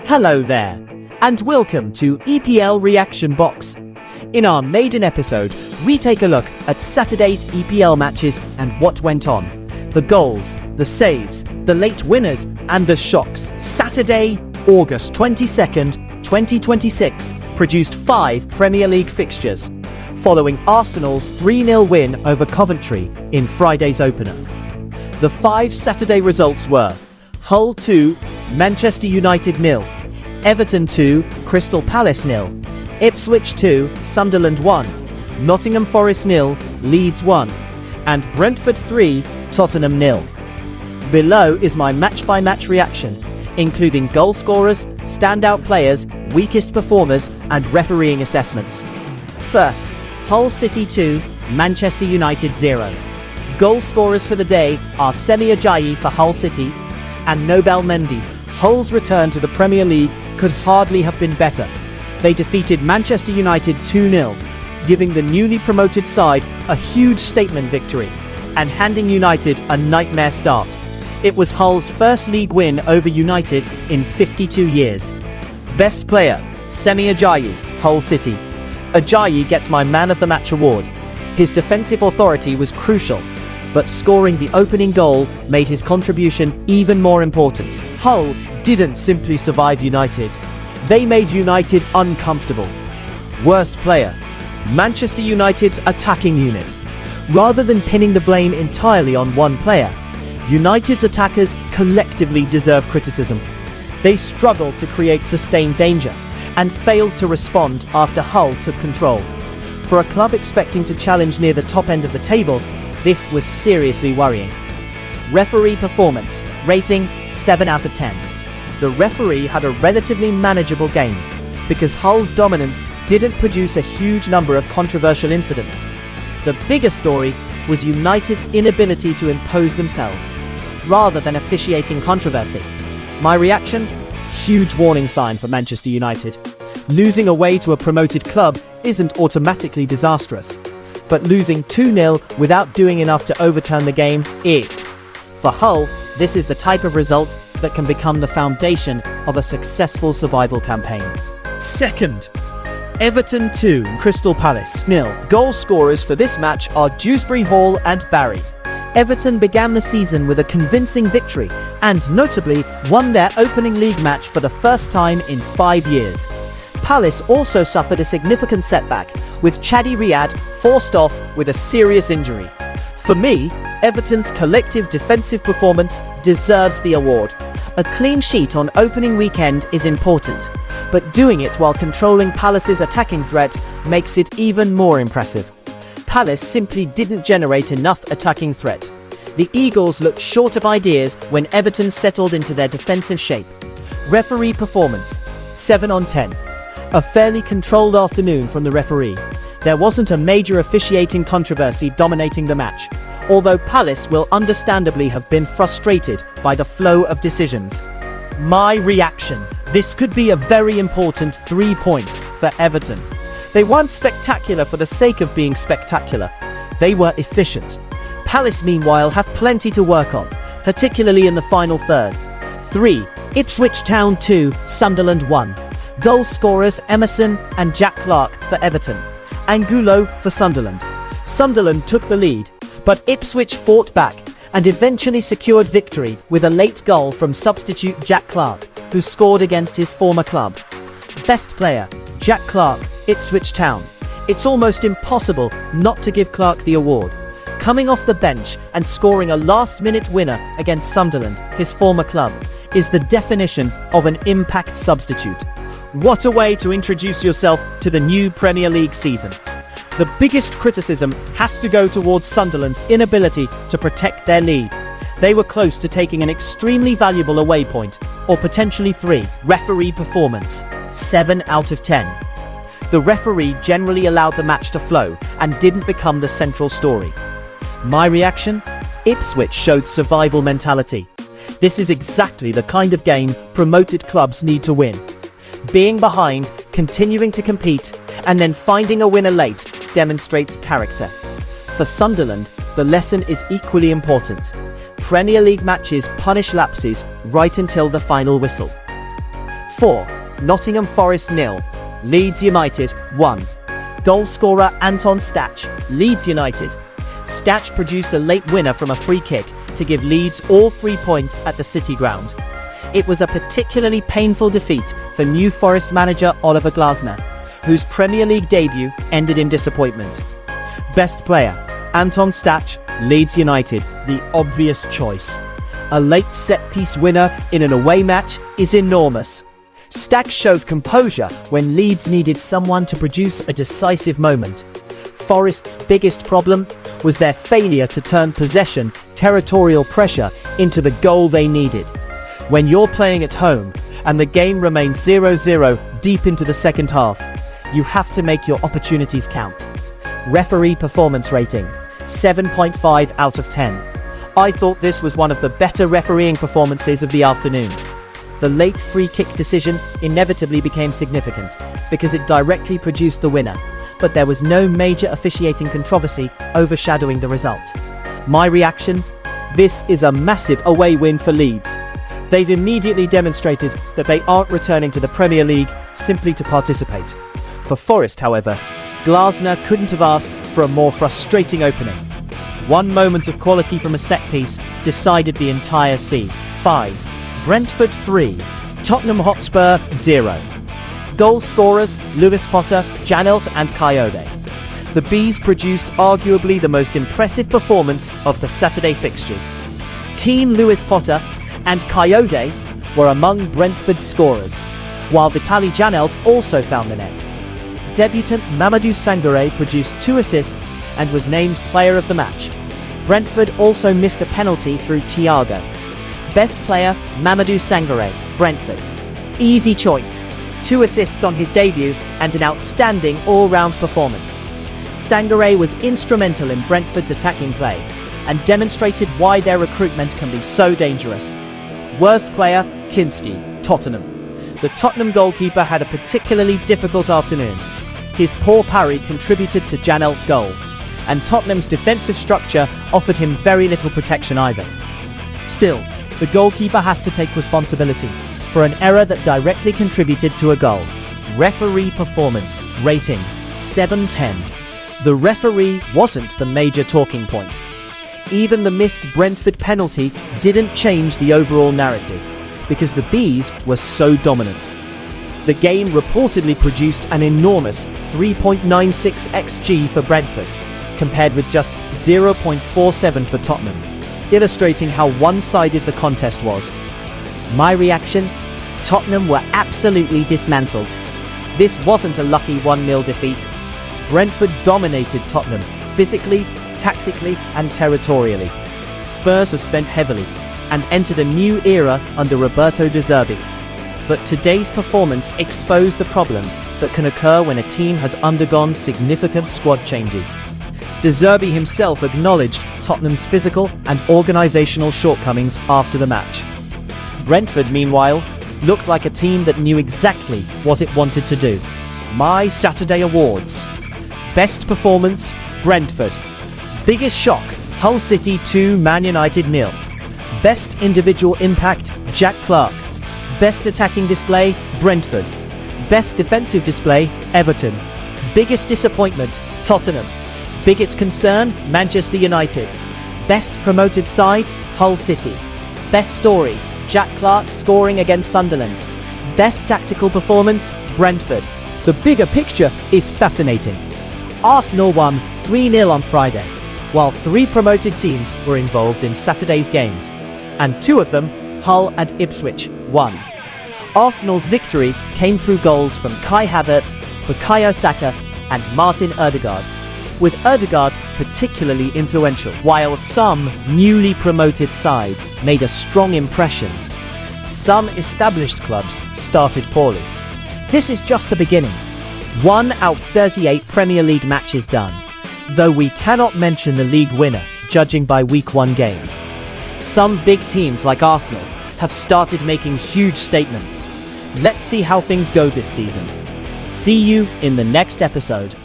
Hello there, and welcome to EPL Reaction Box. In our maiden episode, we take a look at Saturday's EPL matches and what went on. The goals, the saves, the late winners, and the shocks. Saturday, August 22nd, 2026, produced 5 Premier League fixtures, following Arsenal's 3-0 win over Coventry in Friday's opener. The 5 Saturday results were Hull 2, Manchester United 0, Everton 2, Crystal Palace 0, Ipswich 2, Sunderland 1, Nottingham Forest 0, Leeds 1, and Brentford 3, Tottenham 0. Below is my match-by-match reaction, including goal scorers, standout players, weakest performers, and refereeing assessments. First, Hull City 2, Manchester United 0. Goal scorers for the day are Semi Ajayi for Hull City and Nobel Mendy. Hull's return to the Premier League could hardly have been better. They defeated Manchester United 2-0, giving the newly promoted side a huge statement victory and handing United a nightmare start. It was Hull's first league win over United in 52 years. Best player, Semi Ajayi, Hull City. Ajayi gets my Man of the Match award. His defensive authority was crucial, but scoring the opening goal made his contribution even more important. Hull didn't simply survive United, they made United uncomfortable. Worst player, Manchester United's attacking unit. Rather than pinning the blame entirely on one player, United's attackers collectively deserve criticism. They struggled to create sustained danger and failed to respond after Hull took control. For a club expecting to challenge near the top end of the table, this was seriously worrying. Referee performance, rating 7 out of 10. The referee had a relatively manageable game because Hull's dominance didn't produce a huge number of controversial incidents. The bigger story was United's inability to impose themselves, rather than officiating controversy. My reaction? Huge warning sign for Manchester United. Losing away to a promoted club isn't automatically disastrous, but losing 2-0 without doing enough to overturn the game is. For Hull, this is the type of result that can become the foundation of a successful survival campaign. Second, Everton 2, Crystal Palace 0. Goal scorers for this match are Dewsbury Hall and Barry. Everton began the season with a convincing victory and notably won their opening league match for the first time in 5 years. Palace also suffered a significant setback, with Chadi Riyad forced off with a serious injury. For me, Everton's collective defensive performance deserves the award. A clean sheet on opening weekend is important, but doing it while controlling Palace's attacking threat makes it even more impressive. Palace simply didn't generate enough attacking threat. The Eagles looked short of ideas when Everton settled into their defensive shape. Referee performance, 7 on 10. A fairly controlled afternoon from the referee. There wasn't a major officiating controversy dominating the match, although Palace will understandably have been frustrated by the flow of decisions. My reaction: this could be a very important 3 points for Everton. They weren't spectacular for the sake of being spectacular. They were efficient. Palace, meanwhile, have plenty to work on, particularly in the final third. 3. Ipswich Town 2, Sunderland 1. Goal scorers Emerson and Jack Clarke for Everton, Angulo for Sunderland. Sunderland took the lead, but Ipswich fought back and eventually secured victory with a late goal from substitute Jack Clarke, who scored against his former club. Best player, Jack Clarke, Ipswich Town. It's almost impossible not to give Clarke the award. Coming off the bench and scoring a last-minute winner against Sunderland, his former club, is the definition of an impact substitute. What a way to introduce yourself to the new Premier League season. The biggest criticism has to go towards Sunderland's inability to protect their lead. They were close to taking an extremely valuable away point, or potentially 3. Referee performance, 7 out of 10. The referee generally allowed the match to flow and didn't become the central story. My reaction? Ipswich showed survival mentality. This is exactly the kind of game promoted clubs need to win. Being behind, continuing to compete, and then finding a winner late demonstrates character. For Sunderland, the lesson is equally important. Premier League matches punish lapses right until the final whistle. 4. Nottingham Forest 0, Leeds United 1. Goalscorer Anton Stach, Leeds United. Stach produced a late winner from a free kick to give Leeds all 3 points at the City ground. It was a particularly painful defeat for new Forest manager Oliver Glasner, whose Premier League debut ended in disappointment. Best player, Anton Stach, Leeds United, the obvious choice. A late set-piece winner in an away match is enormous. Stach showed composure when Leeds needed someone to produce a decisive moment. Forest's biggest problem was their failure to turn possession, territorial pressure into the goal they needed. When you're playing at home and the game remains 0-0 deep into the second half, you have to make your opportunities count. Referee performance rating, 7.5 out of 10. I thought this was one of the better refereeing performances of the afternoon. The late free kick decision inevitably became significant because it directly produced the winner, but there was no major officiating controversy overshadowing the result. My reaction? This is a massive away win for Leeds. They've immediately demonstrated that they aren't returning to the Premier League simply to participate. For Forest, however, Glasner couldn't have asked for a more frustrating opening. One moment of quality from a set piece decided the entire scene. 5. Brentford 3, Tottenham Hotspur 0. Goal scorers Lewis Potter, Janelt and Coyote. The Bees produced arguably the most impressive performance of the Saturday fixtures. Keen Lewis Potter and Coyote were among Brentford's scorers, while Vitaly Janelt also found the net. Debutant Mamadou Sangaré produced 2 assists and was named player of the match. Brentford also missed a penalty through Thiago. Best player, Mamadou Sangaré, Brentford. Easy choice. 2 assists on his debut and an outstanding all-round performance. Sangaré was instrumental in Brentford's attacking play and demonstrated why their recruitment can be so dangerous. Worst player, Kinski, Tottenham. The Tottenham goalkeeper had a particularly difficult afternoon. His poor parry contributed to Janelt's goal, and Tottenham's defensive structure offered him very little protection either. Still, the goalkeeper has to take responsibility for an error that directly contributed to a goal. Referee performance rating 7/10. The referee wasn't the major talking point. Even the missed Brentford penalty didn't change the overall narrative because the Bees were so dominant. The game reportedly produced an enormous 3.96 XG for Brentford, compared with just 0.47 for Tottenham, illustrating how one-sided the contest was. My reaction? Tottenham were absolutely dismantled. This wasn't a lucky 1-0 defeat. Brentford dominated Tottenham, physically, tactically and territorially. Spurs have spent heavily and entered a new era under Roberto De Zerbi. But today's performance exposed the problems that can occur when a team has undergone significant squad changes. De Zerbi himself acknowledged Tottenham's physical and organisational shortcomings after the match. Brentford, meanwhile, looked like a team that knew exactly what it wanted to do. My Saturday awards. Best performance, Brentford. Biggest shock, Hull City 2, Man United 0. Best individual impact, Jack Clarke. Best attacking display, Brentford. Best defensive display, Everton. Biggest disappointment, Tottenham. Biggest concern, Manchester United. Best promoted side, Hull City. Best story, Jack Clarke scoring against Sunderland. Best tactical performance, Brentford. The bigger picture is fascinating. Arsenal won 3-0 on Friday, while 3 promoted teams were involved in Saturday's games, and 2 of them, Hull and Ipswich, won. Arsenal's victory came through goals from Kai Havertz, Bukayo Saka and Martin Ødegaard, with Ødegaard particularly influential, while some newly promoted sides made a strong impression. Some established clubs started poorly. This is just the beginning. 1 out of 38 Premier League matches done, though we cannot mention the league winner, judging by Week 1 games. Some big teams like Arsenal have started making huge statements. Let's see how things go this season. See you in the next episode.